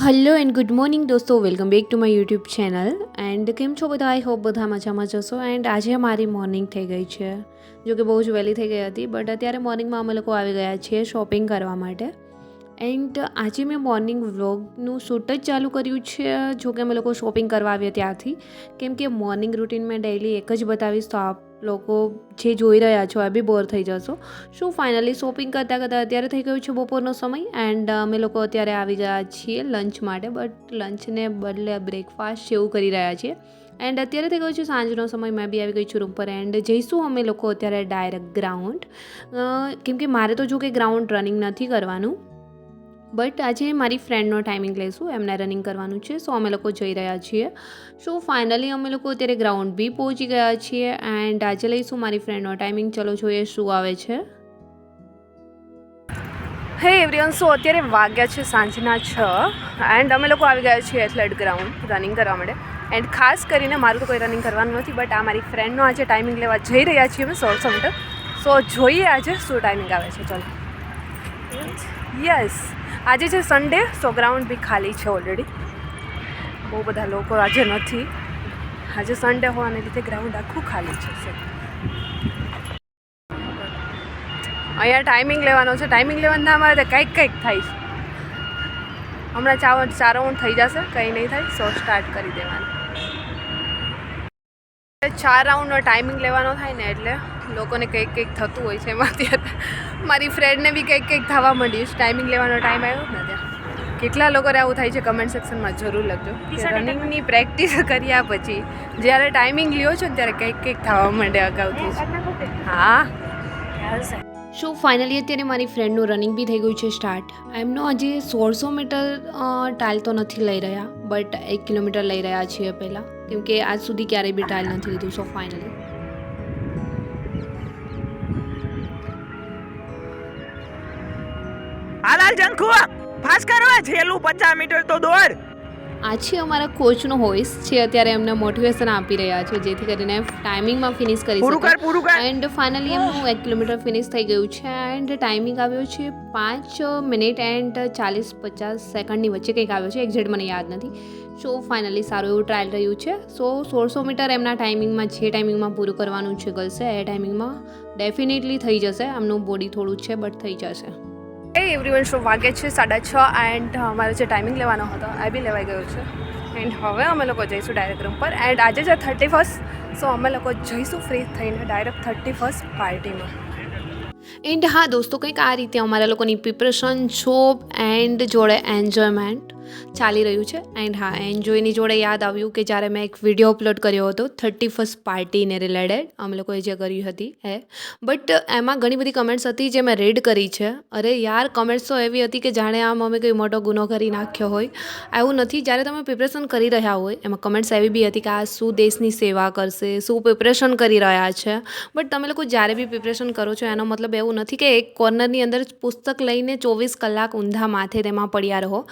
Hello and good morning દોસ્તો, welcome back to my YouTube channel. And કેમ છો બધા? આઈ હોપ બધા મજામાં જશો. એન્ડ આજે મારી મોર્નિંગ થઈ ગઈ છે, જો કે બહુ જ વહેલી થઈ ગઈ હતી, બટ અત્યારે મોર્નિંગમાં અમે લોકો આવી ગયા છીએ શોપિંગ કરવા માટે. એન્ડ આજે મેં મોર્નિંગ વ્લોગનું શૂટ જ ચાલુ કર્યું છે, જો કે અમે લોકો શોપિંગ કરવા આવ્યા ત્યારથી, કેમ કે મોર્નિંગ રૂટીન મેં ડેઇલી એક જ બતાવીશ તો આપ લોકો જે જોઈ રહ્યા છો આ બી બોર થઈ જશો. શું ફાઇનલી શોપિંગ કરતાં કરતાં અત્યારે થઈ ગયું છે બપોરનો સમય. એન્ડ અમે લોકો અત્યારે આવી ગયા છીએ લંચ માટે, બટ લંચને બદલે બ્રેકફાસ્ટ જેવું કરી રહ્યા છીએ. એન્ડ અત્યારે થઈ ગયું છે સાંજનો સમય, મેં બી આવી ગઈ છું રૂમ પર. એન્ડ જઈશું અમે લોકો અત્યારે ડાયરેક્ટ ગ્રાઉન્ડ, કેમ કે મારે તો જો કે ગ્રાઉન્ડ રનિંગ નથી કરવાનું, બટ આજે મારી ફ્રેન્ડનો ટાઈમિંગ લઈશું, એમને રનિંગ કરવાનું છે, સો અમે લોકો જઈ રહ્યા છીએ. સો ફાઇનલી અમે લોકો અત્યારે ગ્રાઉન્ડ બી પહોંચી ગયા છીએ. એન્ડ આજે લઈશું મારી ફ્રેન્ડનો ટાઈમિંગ. ચલો જોઈએ શું આવે છે. હે એવરીવન, સો અત્યારે વાગ્યા છે સાંજના 6 એન્ડ અમે લોકો આવી ગયા છીએ એથ્લેટ ગ્રાઉન્ડ રનિંગ કરવા માટે. એન્ડ ખાસ કરીને મારું તો કોઈ રનિંગ કરવાનું નથી, બટ આ મારી ફ્રેન્ડનો આજે ટાઈમિંગ લેવા જઈ રહ્યા છીએ અમે 100 મીટર. સો જોઈએ આજે શું ટાઈમિંગ આવે છે. ચલો, યસ આજે છે સન્ડે, સો ગ્રાઉન્ડ બી ખાલી છે ઓલરેડી. બહુ બધા લોકો આજે નથી, આજે સન્ડે હોવાને લીધે ગ્રાઉન્ડ આખું ખાલી છે. અહીંયા ટાઈમિંગ લેવાનો છે, ટાઈમિંગ લેવાનું નામ આવે તો કંઈક થાય છે. હમણાં 4 રાઉન્ડ થઈ જશે, કંઈ નહીં થાય. સો સ્ટાર્ટ કરી દેવાનું. 4 રાઉન્ડનો ટાઈમિંગ લેવાનો થાય ને એટલે લોકોને કંઈક થતું હોય છે. એમાં અત્યારે મારી ફ્રેન્ડને બી કંઈક થવા માંડ્યું છે. ટાઈમિંગ લેવાનો ટાઈમ આવ્યો ને ત્યાં કેટલા લોકોને આવું થાય છે કમેન્ટ સેક્શનમાં જરૂર લખજો. રનિંગની પ્રેક્ટિસ કર્યા પછી જ્યારે ટાઈમિંગ લ્યો છો ને ત્યારે કંઈક થવા માંડે અગાઉથી જ. હા, શું ફાઇનલી અત્યારે મારી ફ્રેન્ડનું રનિંગ બી થઈ ગયું છે સ્ટાર્ટ. એમનો હજી 1600 મીટર ટાઈલ તો નથી લઈ રહ્યા, બટ 1 કિલોમીટર લઈ રહ્યા છીએ પહેલાં, કેમ કે આજ સુધી ક્યારેય બી ટાઈલ નથી લીધું. સો ફાઇનલી હાલ જંખુ ફાસ કરવા છેલ્લું 50 મીટર તો દોડ. આજે અમારા કોચનો વોઇસ છે, અત્યારે એમને મોટિવેશન આપી રહ્યા છે જેથી કરીને ટાઈમિંગમાં ફિનિશ કરી શકે. એન્ડ ફાઇનલી એમનું 1 કિલોમીટર ફિનિશ થઈ ગયું છે. એન્ડ ટાઈમિંગ આવ્યો છે 5 મિનિટ એન્ડ 40-50 સેકન્ડની વચ્ચે કંઈક આવ્યો છે, એક્ઝેક્ટ મને યાદ નથી. સો ફાઇનલી સારું એવું ટ્રાયલ રહ્યું છે. સો 1600 મીટર એમના ટાઈમિંગમાં જે ટાઈમિંગમાં પૂરું કરવાનું છે ગર્લ્સે, એ ટાઈમિંગમાં ડેફિનેટલી થઈ જશે. એમનું બોડી થોડું છે બટ થઈ જશે. એવરીવન, શો વાગે છે 6:30 એન્ડ અમારે જે ટાઈમિંગ લેવાનો હતો એ બી લેવાઈ ગયો છે. એન્ડ હવે અમે લોકો જઈશું ડાયરેક્ટ રૂમ પર. એન્ડ આજે છે 31st, સો અમે લોકો જઈશું ફ્રી થઈને ડાયરેક્ટ 31st પાર્ટીમાં. એન્ડ હા દોસ્તો, કંઈક આ રીતે અમારા લોકોની પ્રિપરેશન, જોબ એન્ડ જોડે એન્જોયમેન્ટ ચાલી રહ્યું છે. એન્ડ હા, એન્જોયની જોડે યાદ આવ્યું કે જ્યારે મેં એક વિડીયો અપલોડ કર્યો હતો 31st પાર્ટીને રિલેટેડ, અમે લોકોએ જે કરી હતી એ, બટ એમાં ઘણી બધી કમેન્ટ્સ હતી જે મેં રીડ કરી છે. અરે યાર, કમેન્ટ્સ તો એવી હતી કે જાણે આમ અમે કોઈ મોટો ગુનો કરી નાખ્યો હોય. એવું નથી. જ્યારે તમે પ્રિપરેશન કરી રહ્યા હોય, એમાં કમેન્ટ્સ એવી બી હતી કે આ શું દેશની સેવા કરશે, શું પ્રિપરેશન કરી રહ્યા છે. બટ તમે લોકો જ્યારે બી પ્રિપરેશન કરો છો એનો મતલબ એવું નથી કે એક કોર્નરની અંદર પુસ્તક લઈને 24 કલાક ઊંધા માથે તેમાં પડ્યા રહો.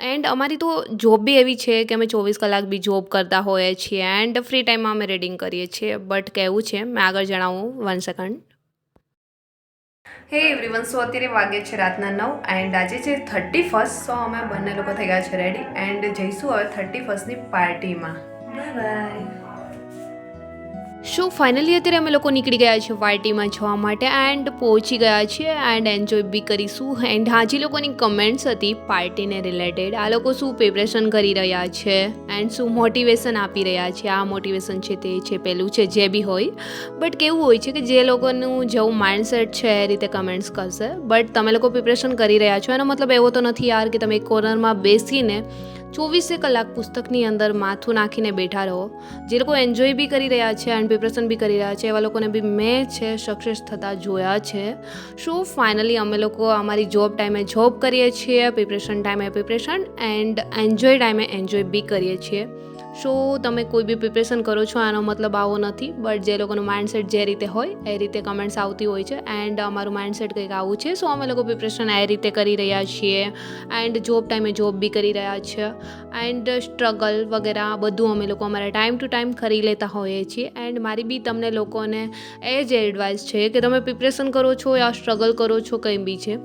એન્ડ અમારી તો જોબ બી એવી છે કે અમે 24 કલાક બી જોબ કરતા હોઈએ છીએ એન્ડ ફ્રી ટાઈમમાં અમે રીડિંગ કરીએ છીએ. બટ કેવું છે, મેં આગળ જણાવું 1 સેકન્ડ. હે એવરીવન, સો અત્યારે વાગે છે રાતના 9 એન્ડ આજે છે 31st, સો અમે બંને લોકો થઈ ગયા છે રેડી એન્ડ જઈશું હવે 31stની પાર્ટીમાં. Bye bye. શું ફાઇનલી અત્યારે અમે લોકો નીકળી ગયા છીએ પાર્ટીમાં જવા માટે એન્ડ પહોંચી ગયા છીએ એન્ડ એન્જોય બી કરીશું. એન્ડ હાજી લોકોની કમેન્ટ્સ હતી પાર્ટીને રિલેટેડ, આ લોકો શું પ્રિપરેશન કરી રહ્યા છે એન્ડ શું મોટિવેશન આપી રહ્યા છે. આ મોટિવેશન છે, તે છે, પેલું છે, જે બી હોય. બટ કેવું હોય છે કે જે લોકોનું જેવું માઇન્ડસેટ છે એ રીતે કમેન્ટ્સ કરશે. બટ તમે લોકો પ્રિપરેશન કરી રહ્યા છો એનો મતલબ એવો તો નથી યાર કે તમે એક કોર્નરમાં બેસીને 24 કલાક પુસ્તકની અંદર માથું નાખીને બેઠા રહો. જે લોકો એન્જોય બી કરી રહ્યા છે એન્ડ પ્રિપરેશન બી કરી રહ્યા છે એવા લોકોને બી મેં છે સક્સેસ થતા જોયા છે. શું ફાઇનલી અમે લોકો અમારી જોબ ટાઈમે જોબ કરીએ છીએ, પ્રિપરેશન ટાઈમે પ્રિપરેશન એન્ડ એન્જોય ટાઈમે એન્જોય બી કરીએ છીએ. સો તમે કોઈ બી પ્રિપરેશન કરો છો એનો મતલબ આવો નથી, બટ જે લોકોનું માઇન્ડસેટ જે રીતે હોય એ રીતે કમેન્ટ્સ આવતી હોય છે. એન્ડ અમારું માઇન્ડસેટ કંઈક આવું છે, સો અમે લોકો પ્રિપરેશન એ રીતે કરી રહ્યા છીએ એન્ડ જોબ ટાઈમે જોબ બી કરી રહ્યા છીએ એન્ડ સ્ટ્રગલ વગેરે બધું અમે લોકો અમારા ટાઈમ ટુ ટાઈમ કરી લેતા હોઈએ છીએ. એન્ડ મારી બી તમને લોકોને એ જ એડવાઇસ છે કે તમે પ્રિપરેશન કરો છો યા સ્ટ્રગલ કરો છો કંઈ બી છે,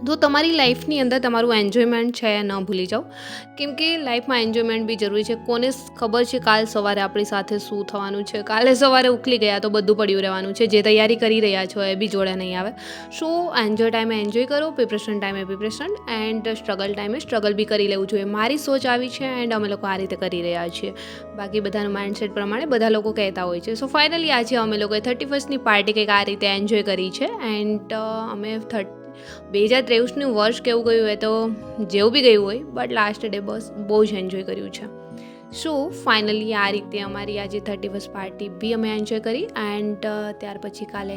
તો તમારી લાઈફની અંદર તમારું એન્જોયમેન્ટ છે ન ભૂલી જાઓ, કેમ કે લાઈફમાં એન્જોયમેન્ટ બી જરૂરી છે. કોને ખબર છે કાલ સવારે આપણી સાથે શું થવાનું છે. કાલે સવારે ઉકલી ગયા તો બધું પડ્યું રહેવાનું છે. જે તૈયારી કરી રહ્યા છો એ બી જોડે નહીં આવે. સો એન્જોય ટાઈમે એન્જોય કરો, પ્રિપરેશન ટાઈમે પ્રિપરેશન, એન્ડ સ્ટ્રગલ ટાઈમે સ્ટ્રગલ બી કરી લેવું જોઈએ. મારી સોચ આવી છે એન્ડ અમે લોકો આ રીતે કરી રહ્યા છીએ. બાકી બધાનું માઇન્ડસેટ પ્રમાણે બધા લોકો કહેતા હોય છે. સો ફાઇનલી આજે અમે લોકોએ 31st પાર્ટી કંઈક આ રીતે એન્જોય કરી છે. એન્ડ અમે 2023નું વર્ષ કેવું ગયું એ તો જેવું બી ગયું હોય, બટ લાસ્ટ ડે બસ બહુ જ એન્જોય કર્યું છે. સો ફાઇનલી આ રીતે અમારી આજે 31st પાર્ટી બી અમે એન્જોય કરી. એન્ડ ત્યાર પછી કાલે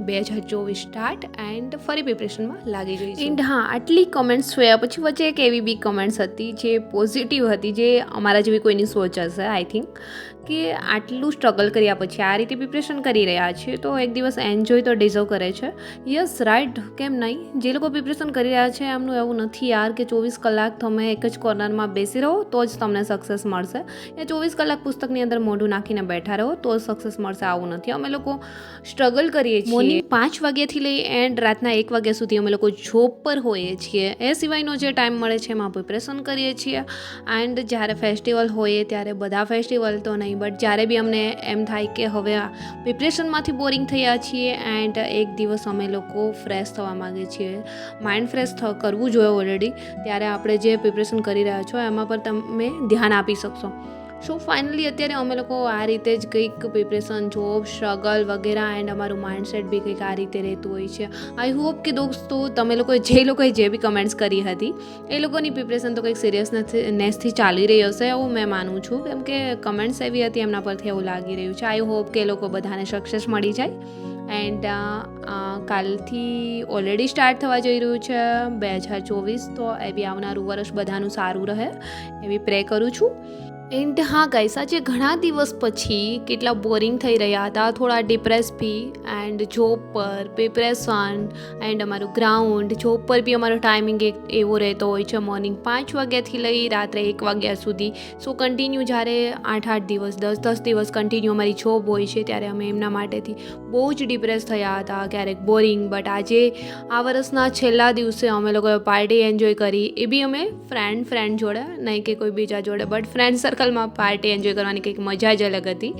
2024 સ્ટાર્ટ એન્ડ ફરી પ્રિપરેશનમાં લાગી જઈશું. એન્ડ હા, આટલી કમેન્ટ્સ જોયા પછી વચ્ચે એક એવી બી કમેન્ટ્સ હતી જે પોઝિટિવ હતી, જે અમારા જેવી કોઈની સોચ હશે આઈ થિંક, કે આટલું સ્ટ્રગલ કર્યા પછી આ રીતે પ્રિપરેશન કરી રહ્યા છે તો એક દિવસ એન્જોય તો ડિઝર્વ કરે છે. યસ રાઈટ, કેમ નહીં. જે લોકો પ્રિપરેશન કરી રહ્યા છે એમનું એવું નથી યાર કે 24 કલાક તમે એક જ કોર્નરમાં બેસી રહો તો જ તમને સક્સેસ મળશે, યા 24 કલાક પુસ્તકની અંદર મોઢું નાખીને બેઠા રહો તો જ સક્સેસ મળશે. આવું નથી. અમે લોકો સ્ટ્રગલ કરીએ છીએ. મોર્નિંગ 5 વાગ્યાથી લઈ એન્ડ રાતના 1 વાગ્યા સુધી અમે લોકો જોબ પર હોઈએ છીએ. એ સિવાયનો જે ટાઈમ મળે છે એમાં પ્રિપરેશન કરીએ છીએ. એન્ડ જ્યારે ફેસ્ટિવલ હોય ત્યારે બધા ફેસ્ટિવલ તો નહીં, બટ જ્યારે બી અમને એમ થાય કે હવે આ પ્રિપરેશનમાંથી બોરિંગ થયા છીએ એન્ડ એક દિવસ અમે લોકો ફ્રેશ થવા માગીએ છીએ, માઇન્ડ ફ્રેશ કરવું જોઈએ ઓલરેડી, ત્યારે આપણે જે પ્રિપરેશન કરી રહ્યા છો એમાં પર તમે ધ્યાન આપી શકશો. સો ફાઇનલી અત્યારે અમે લોકો આ રીતે જ કંઈક પ્રિપરેશન, જોબ, સ્ટ્રગલ વગેરે એન્ડ અમારું માઇન્ડસેટ બી કંઈક આ રીતે રહેતું હોય છે. આઈ હોપ કે દોસ્તો તમે લોકોએ જે બી કમેન્ટ્સ કરી હતી એ લોકોની પ્રિપરેશન તો કંઈક સિરિયસનેસથી ચાલી રહી હશે એવું મેં માનું છું, કેમ કે કમેન્ટ્સ એવી હતી એમના પરથી એવું લાગી રહ્યું છે. આઈ હોપ કે એ લોકો બધાને સક્સેસ મળી જાય. એન્ડ કાલથી ઓલરેડી સ્ટાર્ટ થવા જઈ રહ્યું છે 2024, તો એ બી આવનારું વર્ષ બધાનું સારું રહે એવી પ્રે કરું છું. એન્ડ હા ગાઈસ, આજે ઘણા દિવસ પછી કેટલા બોરિંગ થઈ રહ્યા હતા, થોડા ડિપ્રેસ બી, એન્ડ જોબ પર પ્રિપરેશન એન્ડ અમારું ગ્રાઉન્ડ, જોબ પર બી અમારો ટાઈમિંગ એક એવો રહેતો હોય છે મોર્નિંગ 5 વાગ્યાથી લઈ રાત્રે 1 વાગ્યા સુધી. સો કન્ટિન્યુ જ્યારે 8-8 દિવસ 10-10 દિવસ કન્ટિન્યુ અમારી જોબ હોય છે ત્યારે અમે એમના માટેથી બહુ જ ડિપ્રેસ થયા હતા, ક્યારેક બોરિંગ. બટ આજે આ વર્ષના છેલ્લા દિવસે અમે લોકોએ પાર્ટી એન્જોય કરી, એ બી અમે ફ્રેન્ડ જોડે, નહીં કે કોઈ બીજા જોડે, બટ ફ્રેન્ડ સર્કલમાં પાર્ટી એન્જોય કરવાની કંઈક મજા જ અલગ હતી.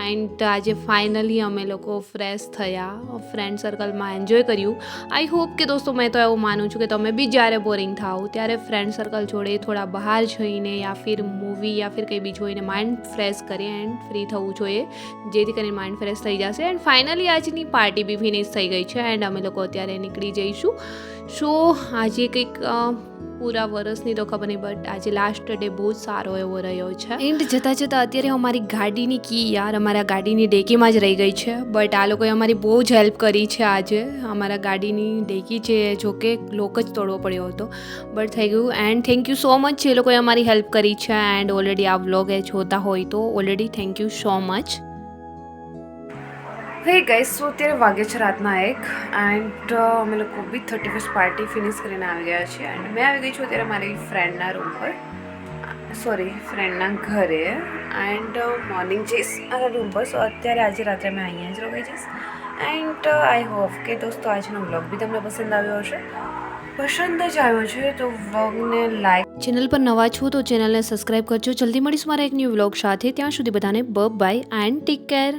એન્ડ આજે ફાઇનલી અમે લોકો ફ્રેશ થયા, ફ્રેન્ડ સર્કલમાં એન્જોય કર્યું. આઈ હોપ કે દોસ્તો મેં તો એવું માનું છું કે તમે બી જ્યારે બોરિંગ થાઓ ત્યારે ફ્રેન્ડ સર્કલ જોડે થોડા બહાર જઈને યા ફિર મૂવી યા ફિર કંઈ બી જોઈને માઇન્ડ ફ્રેશ કરી એન્ડ ફ્રી થવું જોઈએ, જેથી કરીને માઇન્ડ ફ્રેશ થઈ જશે. એન્ડ ફાઇનલી આજની પાર્ટી બી ફિનિશ થઈ ગઈ છે એન્ડ અમે લોકો અત્યારે નીકળી જઈશું. સો આજે કંઈક પૂરા વર્ષની તો ખબર નહીં, બટ આજે લાસ્ટ ડે બહુ જ સારો એવો રહ્યો છે. એન્ડ જતાં અત્યારે અમારી ગાડીની કી યાર અમારા ગાડીની ડેકીમાં જ રહી ગઈ છે, બટ આ લોકોએ અમારી બહુ જ હેલ્પ કરી છે. આજે અમારા ગાડીની ડેકી છે જો કે લોક જ તોડવો પડ્યો હતો, બટ થઈ ગયું. And thank you so much જે લોકોએ અમારી હેલ્પ કરી છે. એન્ડ ઓલરેડી આ વ્લોગ એ જોતા હોય તો already thank you so much. Hey guys, so અત્યારે વાગે છે રાતના 1 એન્ડ અમે લોકો બી 31st પાર્ટી ફિનિશ કરીને આવી ગયા છીએ. એન્ડ મેં આવી ગઈ છું અત્યારે મારી ફ્રેન્ડના રૂમ પર, ફ્રેન્ડના ઘરે. એન્ડ મોર્નિંગ જઈશ મારા રૂમ પર. સો અત્યારે આજે રાત્રે મેં અહીંયા જ રોકાઈ જઈશ. એન્ડ આઈ હોપ કે દોસ્તો આજનો વ્લોગ બી તમને પસંદ આવ્યો હશે. પસંદ જ આવ્યો છે તો વ્લોગને લાઈક, ચેનલ પર નવા છો તો ચેનલને સબસ્ક્રાઈબ કરજો. જલ્દી મળીશું મારા એક ન્યૂ વ્લોગ સાથે. ત્યાં સુધી બધાને બાય એન્ડ ટેક કેર.